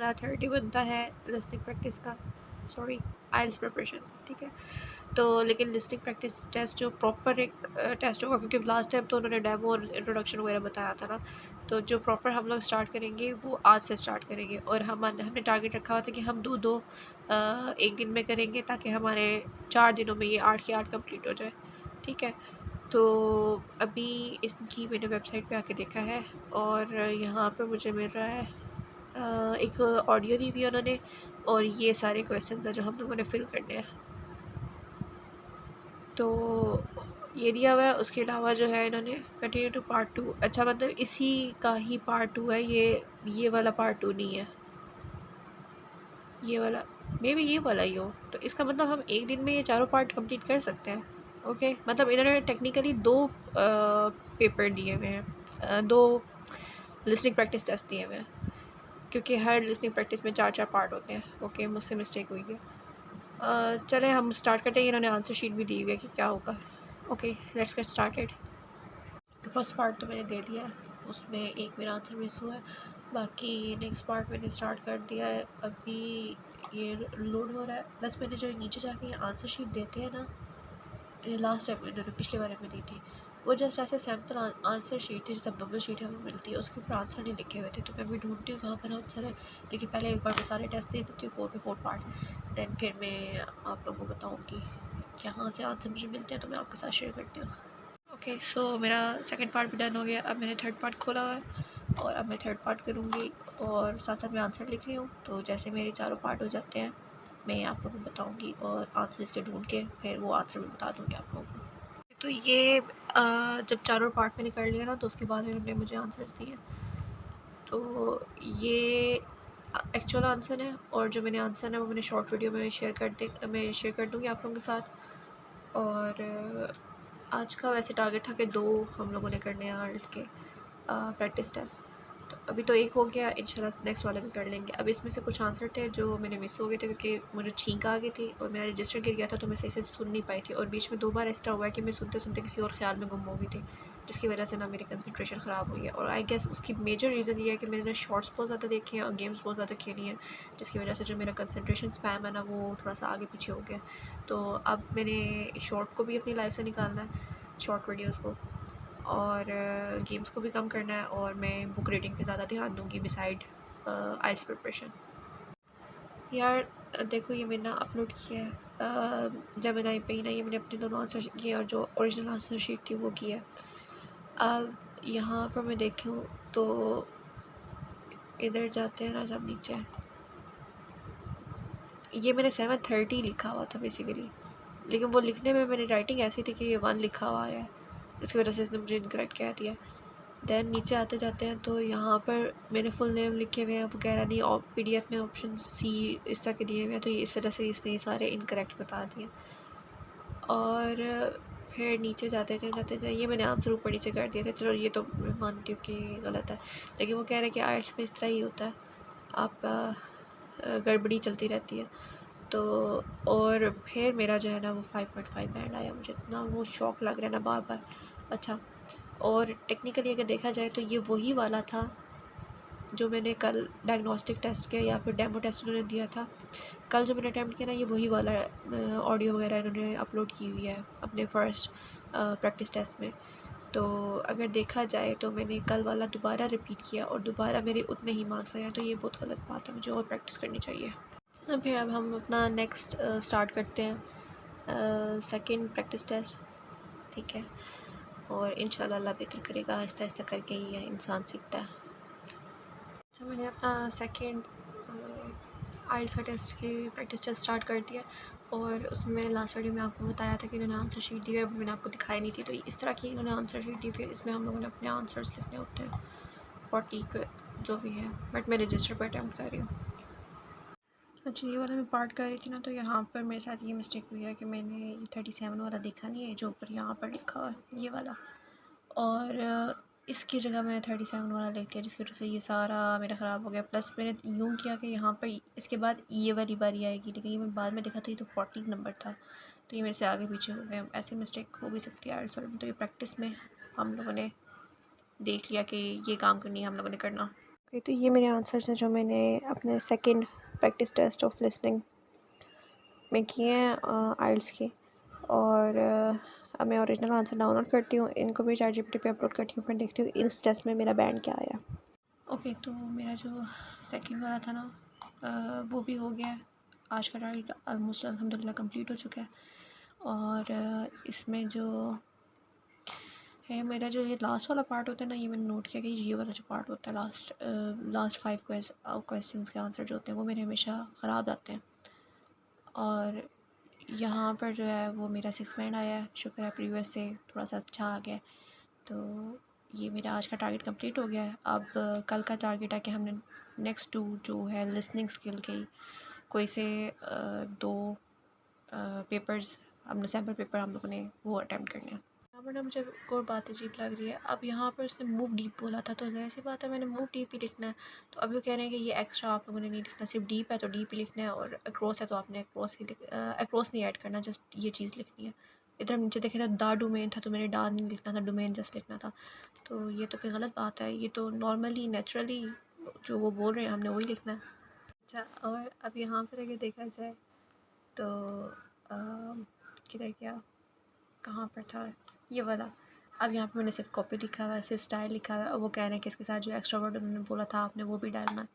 हमारा 30 बनता है लिसनिंग प्रैक्टिस का, सॉरी आइल्स प्रिपरेशन, ठीक है। तो लेकिन लिसनिंग प्रैक्टिस टेस्ट जो प्रॉपर एक टेस्ट होगा, क्योंकि लास्ट टाइम तो उन्होंने डेमो और इंट्रोडक्शन वगैरह बताया था ना, तो जो प्रॉपर हम लोग स्टार्ट करेंगे वो आज से स्टार्ट करेंगे। और हमने टारगेट रखा हुआ था कि हम दो एक दिन में करेंगे, ताकि हमारे 4 दिनों में ये 8 की 8 कंप्लीट हो जाए, ठीक है। तो अभी इसकी मैंने वेबसाइट पे आके देखा है और यहाँ पे मुझे मिल रहा है एक ऑडियो रिव्यू उन्होंने, और ये सारे क्वेश्चंस हैं जो हम लोगों ने फिल करने हैं। तो ये दिया हुआ है। उसके अलावा जो है इन्होंने कंटिन्यू टू पार्ट 2, अच्छा मतलब इसी का ही पार्ट 2 है ये वाला पार्ट 2 नहीं है, ये वाला मे बी ये वाला ही हो। तो इसका मतलब हम एक दिन में ये चारों पार्ट कंप्लीट कर सकते हैं। ओके, मतलब इन्होंने टेक्निकली 2 पेपर दिए हुए हैं, 2 लिसनिंग प्रैक्टिस टेस्ट दिए हुए हैं, क्योंकि हर लिसनिंग प्रैक्टिस में 4 पार्ट होते हैं। ओके, मुझसे मिस्टेक हुई है। चले हम स्टार्ट करते हैं। इन्होंने आंसर शीट भी दी हुई है कि क्या होगा। Okay, let's get started. First part तो मैंने दे दिया है, उसमें एक मेरा आंसर मिस हुआ है, बाकी नेक्स्ट पार्ट मैंने स्टार्ट कर दिया है। अभी ये लोड हो रहा है। प्लस मैंने जो नीचे जाके आंसर शीट देते हैं ना, ये लास्ट टाइम इन्होंने पिछले बारे में दी थी, वो जस्ट ऐसे सैम्पल आंसर शीट थी, जैसे बबल शीट हमें मिलती है, उसके ऊपर आंसर नहीं लिखे हुए थे। तो मैं भी ढूंढती हूँ कहाँ पर आंसर है, लेकिन पहले एक बार मैं सारे टेस्ट दे देती हूँ 4 पे 4 पार्ट, दैन फिर मैं आप लोगों को बताऊँगी कहाँ से आंसर मुझे मिलते हैं, तो मैं आपके साथ शेयर करती हूँ। ओके, सो मेरा सेकंड पार्ट भी डन हो गया। अब मैंने थर्ड पार्ट खोला हुआ है और अब मैं थर्ड पार्ट करूँगी और साथ साथ मैं आंसर लिख रही हूँ। तो जैसे मेरे चारों पार्ट हो जाते हैं मैं आप लोगों को बताऊँगी और आंसर इसके ढूंढ के फिर वो आंसर भी बता दूँगी आप लोगों को। तो ये जब चारों पार्ट मैंने कर लिया ना, तो उसके बाद इन्होंने मुझे आंसर्स दिए। तो ये एक्चुअल आंसर है, और जो मैंने आंसर है वो मैंने शॉर्ट वीडियो में मैं शेयर कर दूँगी आप लोगों के साथ। और आज का वैसे टारगेट था कि 2 हम लोगों ने करने हैं आर्ट्स के प्रैक्टिस टेस्ट। तो अभी तो एक हो गया, इंशाल्लाह नेक्स्ट वाला भी कर लेंगे। अब इसमें से कुछ आंसर थे जो मैंने मिस हो गए थे, क्योंकि मुझे छींक आ गई थी और मेरा रजिस्टर गिर गया था, तो मैं सही से सुन नहीं पाई थी। और बीच में 2 बार ऐसा हुआ है कि मैं सुनते सुनते किसी और ख्याल में गुम हो गई थी, जिसकी वजह से ना मेरी कंसंट्रेशन ख़राब हुई है। और आई गेस उसकी मेजर रीज़न ये है कि मैंने शॉर्ट्स बहुत ज़्यादा देखे हैं और गेम्स बहुत ज़्यादा खेली हैं, जिसकी वजह से जो मेरा कंसंट्रेशन स्पैम है ना, वो थोड़ा सा आगे पीछे हो गया। तो अब मैंने शॉर्ट को भी अपनी लाइफ से निकालना है, शॉर्ट वीडियोज़ को, और गेम्स को भी कम करना है, और मैं बुक रीडिंग पे ज़्यादा ध्यान दूँगी बिसाइड आइल्स प्रिपरेशन। यार देखो, ये मैंने ना अपलोड किया है जेमिनी पे ही ना, ये मैंने अपने दोनों आंसर किए और जो ओरिजिनल आंसर शीट थी वो की है। अब यहाँ पर मैं देखूँ तो इधर जाते हैं ना, जब नीचे ये मैंने 7:30 लिखा हुआ था बेसिकली, लेकिन वो लिखने में मेरी राइटिंग ऐसी थी कि ये 1 लिखा हुआ है, इसकी वजह से इसने मुझे इनकरेक्ट कह दिया। दैन नीचे आते जाते हैं तो यहाँ पर मैंने फुल नेम लिखे हुए हैं वगैरह नहीं, और PDF में ऑप्शन C इस तरह के दिए हुए हैं, तो ये इस वजह से इसने ये सारे इनकरेक्ट बता दिए। और फिर नीचे जाते ये मैंने आंसर ऊपर नीचे कर दिए थे। चलो ये तो मैं मानती हूँ कि गलत है, लेकिन वो कह रहे हैं कि आर्ट्स में इस तरह ही होता है, आपका गड़बड़ी चलती रहती है। तो और फिर मेरा जो है ना वो 5.5 बैंड आया, मुझे इतना वो शौक लग रहा है ना बार बार। अच्छा, और टेक्निकली अगर देखा जाए तो ये वही वाला था जो मैंने कल डायग्नोस्टिक टेस्ट किया या फिर डेमो टेस्ट इन्होंने दिया था। कल जो मैंने अटैम्प्ट किया ना, ये वही वाला ऑडियो वगैरह इन्होंने अपलोड की हुई है अपने फ़र्स्ट प्रैक्टिस टेस्ट में। तो अगर देखा जाए तो मैंने कल वाला दोबारा रिपीट किया और दोबारा मेरे उतने ही मार्क्स आए हैं, तो ये बहुत गलत बात है, मुझे और प्रैक्टिस करनी चाहिए। फिर अब हम अपना नेक्स्ट स्टार्ट करते हैं सेकंड प्रैक्टिस टेस्ट, ठीक है। और इंशाल्लाह अल्लाह बेहतर करेगा, आहिस्ता आहिस्ता करके ही इंसान सीखता है। अच्छा, मैंने अपना सेकंड आइल्स का टेस्ट की प्रैक्टिस टेस्ट स्टार्ट कर दिया, और उसमें लास्ट वीडियो में आपको बताया था कि इन्होंने आंसर शीट दी है, मैंने आपको दिखाई नहीं थी। तो इस तरह की इन्होंने आंसर शीट दी हुई है, इसमें हम लोगों ने अपने आंसर्स लिखने होते हैं 40 के जो भी है, बट मैं रजिस्टर पर अटैम्प्ट कर रही हूँ। अच्छा, ये वाला मैं पार्ट कर रही थी ना, तो यहाँ पर मेरे साथ ये मिस्टेक हुई है कि मैंने ये 37 वाला देखा नहीं है जो ऊपर यहाँ पर लिखा हुआ है ये वाला, और इसकी जगह मैंने 37 वाला लिख दिया, जिसकी वजह से ये सारा मेरा ख़राब हो गया। प्लस मैंने यूँ किया कि यहाँ पर इसके बाद ये वाली बारी आएगी, लेकिन ये मैं बाद में देखा तो ये तो 40 नंबर था, तो ये मेरे से आगे पीछे हो गया। ऐसी मिस्टेक हो भी सकती है आर्ट्स में, तो ये प्रैक्टिस में हम लोगों ने देख लिया कि ये काम करनी है हम लोगों ने करना। ओके, तो ये मेरे आंसर्स हैं जो मैंने अपने second practice test of listening में किए हैं आइल्स के। और अब मैं ओरिजिनल आंसर डाउनलोड करती हूँ, इनको भी ChatGPT पे अपलोड करती हूँ, फिर देखती हूँ इस टेस्ट में मेरा बैंड क्या आया। ओके, तो मेरा जो सेकंड वाला था ना वो भी हो गया है। आज का टारगेट ऑलमोस्ट अल्हम्दुलिल्लाह कंप्लीट हो चुका है। और इसमें जो है मेरा जो ये लास्ट वाला पार्ट होता है ना, ये मैंने नोट किया कि ये वाला जो पार्ट होता है लास्ट 5 क्वेश्चंस के आंसर जो होते हैं वो मेरे हमेशा ख़राब आते हैं। और यहाँ पर जो है वो मेरा 6 बैंड आया है, शुक्र है प्रीवियस से थोड़ा सा अच्छा आ गया। तो ये मेरा आज का टारगेट कंप्लीट हो गया है। अब कल का टारगेट है कि हमने नेक्स्ट 2 जो है लिसनिंग स्किल के कोई से 2 पेपर्स हमने सैम्पल पेपर हम लोगों ने वो अटैम्प्ट करने हैं। यहाँ पर ना मुझे एक और बात अजीब लग रही है। अब यहाँ पर उसने मूव डीप बोला था, तो ज़ाहिर सी बात है मैंने मूव डीप ही लिखना है। तो अभी वो कह रहे हैं कि ये एक्स्ट्रा आप लोगों ने नहीं लिखना, सिर्फ डीप है तो डीप ही लिखना है, और अक्रॉस है तो आपने अक्रॉस नहीं ऐड करना, जस्ट ये चीज़ लिखनी है। इधर नीचे देखें तो दा डोमेन था, तो मैंने डा नहीं लिखना था, डोमेन जस्ट लिखना था। तो ये तो फिर गलत बात है, ये तो नॉर्मली नेचुरली जो वो बोल रहे हैं हमने वही लिखना है। अच्छा, और अब यहाँ पर अगर देखा जाए तो किधर गया, कहाँ पर था ये वाला। अब यहाँ पे मैंने सिर्फ कॉपी लिखा हुआ है, सिर्फ स्टाइल लिखा हुआ है, और वो कह रहे हैं कि इसके साथ जो एक्स्ट्रा वर्ड उन्होंने बोला था आपने वो भी डालना।